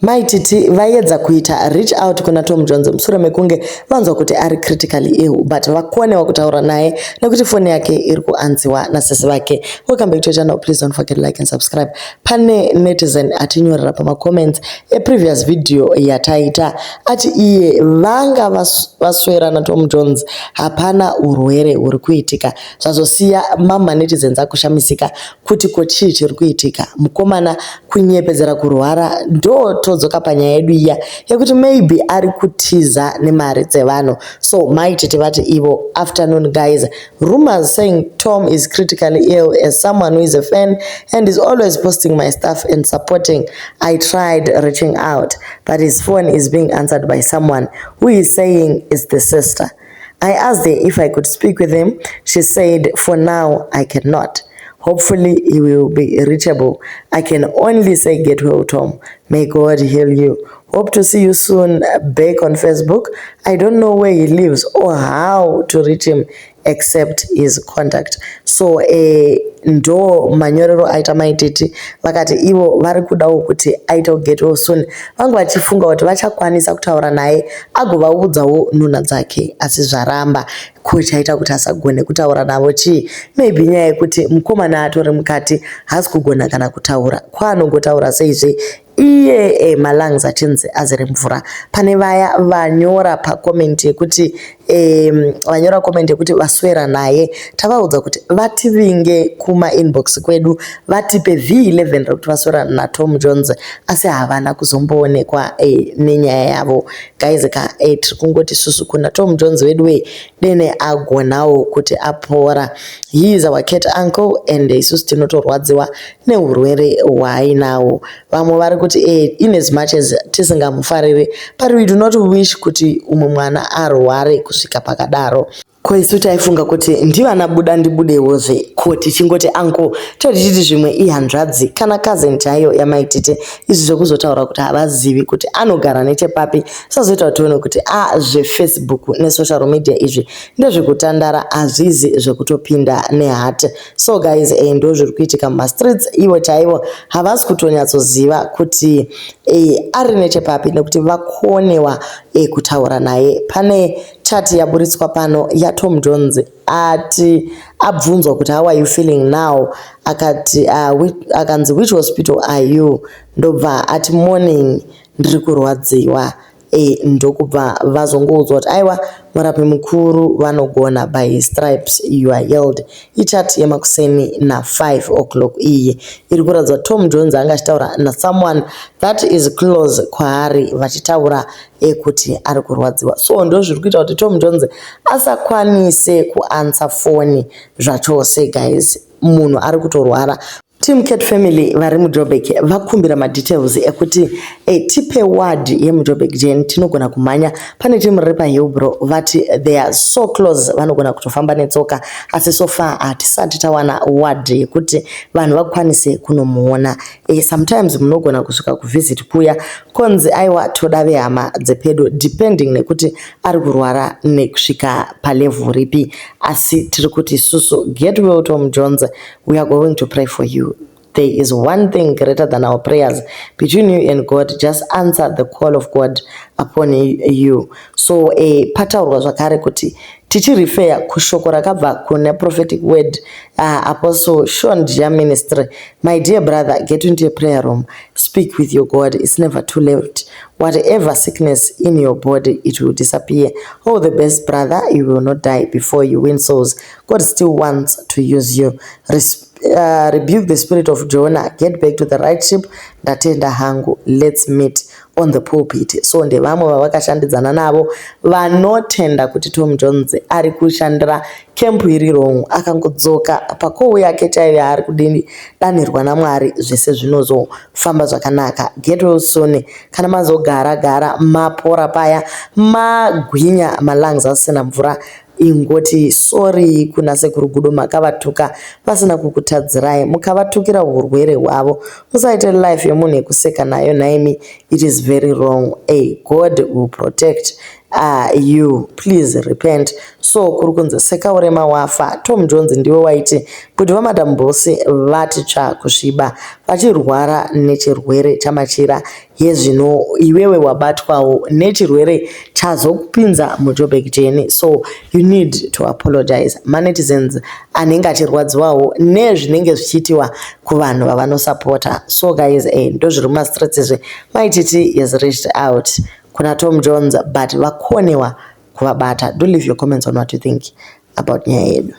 Maititi vaedza kuita reach out kuna Tom Jones mushure mekunge vanzwa kuti ari critically ill but vakonewa kutaura naye nekuti foni yake iri kuanziwa nasesi vake. Welcome back to the channel. Please don't forget to like and subscribe. Pane netizen atinyorera pama comments previous video yataita ati iye vanga vaswera na Tom Jones hapana urwere uri kuitika zvazosiya mama netizens akushamisika kuti ko chii chiri kuitika mukomana kunyepedzera kurwara ndo todzoka panyaya yedu iya yekuti maybe ari kutiza nemari dzevanhu. So maititi vati ivo afternoon guys, rumors saying Tom is critically ill. As someone who is a fan and is always posting my stuff and supporting, I tried reaching out but his phone is being answered by someone who is saying it's the sister. I asked her if I could speak with him. She said for now I cannot. Hopefully he will be reachable. I can only say get well, Tom. May God heal you. Hope to see you soon back on Facebook. I don't know where he lives or how to reach him except his contact. So ndo manyorero aita maititi vakati ivo vari kudawo kuti aita get well soon. Vangu vachifunga kuti vachakwanisa kutaura naye agovaudzawo nhunha dzake asi zvaramba kuchaita kuti asagone kutaura navo chii. Maybe nyaya yekuti mukomana atori mukati haasi kugona kana kutaura. Kwaanongotaura seizve iye malungs achinzi azere mvura. Pane vaya vanyora pakomenti yekuti vanyora komenti yekuti vaswera naye tavaudza kuti vativinge kuma inbox kwedu vatipe V11 rekuti vaswera naTom Jones asi havana kuzomboonekwa nenyaya yavo. Guys tiri kungoti susu kuna Tom Jones wedu dene agonawo kuti apora. He is our cat uncle and isusu tinotorwadziwa neurwere hwaainawo. Vamwe vari kuti in as much as tisingamufariri but we do not wish kuti umwe mwana arware kusvika pakadaro. Ko isu taifunga kuti ndivana buda ndibudewozve ko tichingoti anko tichiti zvimwe ihanzvadzi kana cousin chayo yamaitite izvi zvekuzotaura kuti havazivi kuti anogara nechepapi. Sazoita tione kuti zveFacebook nesocial media izvi ndezvekutandara hazvizi zvekutopinda nehati. So guys ndo zviri kuitika mumastreets. Ivo chaivo havasi kutonyatsoziva kuti ari nechepapi nekuti vakonewa kutaura naye. Pane chat yaburitswa pano yaTom Jones ati abvunzwa kuti how are you feeling now, akati akanzi which hospital are you, ndobva ati morning ndiri kurwadziwa. Ndokubva vazongoudzwa kuti aiwa murapi mukuru vanogona by his stripes you are healed. Ichat yemakuseni na 5 o'clock iyi iri kuratidza Tom Jones anga achitaura na someone that is close kwaari vachitaura kuti ari kurwadziwa. So ndo zviri kuita kuti Tom Jones asakwanise kuansa foni zvachose guys. Munhu ari kutorwara. Team Cat Family vari muJoburg vakumbira madetails ekuti tipe ward yemuJoburg Jane tinogona kumhanya. Pane team riri paHillbrow vati they are so close vanogona kutofamba netsoka asi so far hatisati tawana ward yekuti vanhu vakwanise kunomuona. Sometimes munogona kusvika kuvisit kuya konzi aiwa toda vehama dzepedo depending nekuti ari kurwara nekusvika palevel ripi. Asi tiri kuti susu get well Tom Jones, we are going to pray for you. There is one thing greater than our prayers between you and God. Just answer the call of God upon you. So pataurwa zvakare kuti tichirefer kushoko rakabva kune prophetic word Apostle Sean Dia ministry. My dear brother, get into a prayer room, speak with your God. It's never too late. Whatever sickness in your body, it will disappear. Oh, the best brother, you will not die before you win souls. God still wants to use you. Rebuke the spirit of Jonah. Get back to the right ship. Ndatenda hangu. Let's meet on the pulpit. So ndevamwe vavakashandidzana navo vanotenda kuti Tom Jones ari kushandira kempu iri wrong. Akangodzoka pakowo yake chaiyo yaari kudini danirwa naMwari zvese zvinozofamba zvakanaka. Get well soon. Kana mazogara mapora paya magwinya malungs asina mvura ingoti sorry kuna sekuru Gudo makavatuka pasina kukutadzirai mukavatukira urwere hwavo. Musaite life yemunhu yekuseka nayo naimi. It is very wrong. God will protect you please repent. So kuri kunzi Sekaurema wafa. Tom Jones ndiwe waiti kuti vaMadam Boss vati tsva kusviba vachirwara nechirwere chamachira yezvino iwewe wabatwawo nechirwere chazokupinza muJoburg Jane. So you need to apologize. Manetizens anenge achirwadziwawo nezvinenge zvichiitiwa kuvanhu vavanosapota. So guys, ndozviri mumastreets izvi maititi has reached out kuna Tom Jones but vakonewa kuvabata. Do leave your comments on what you think about nyaya yedu.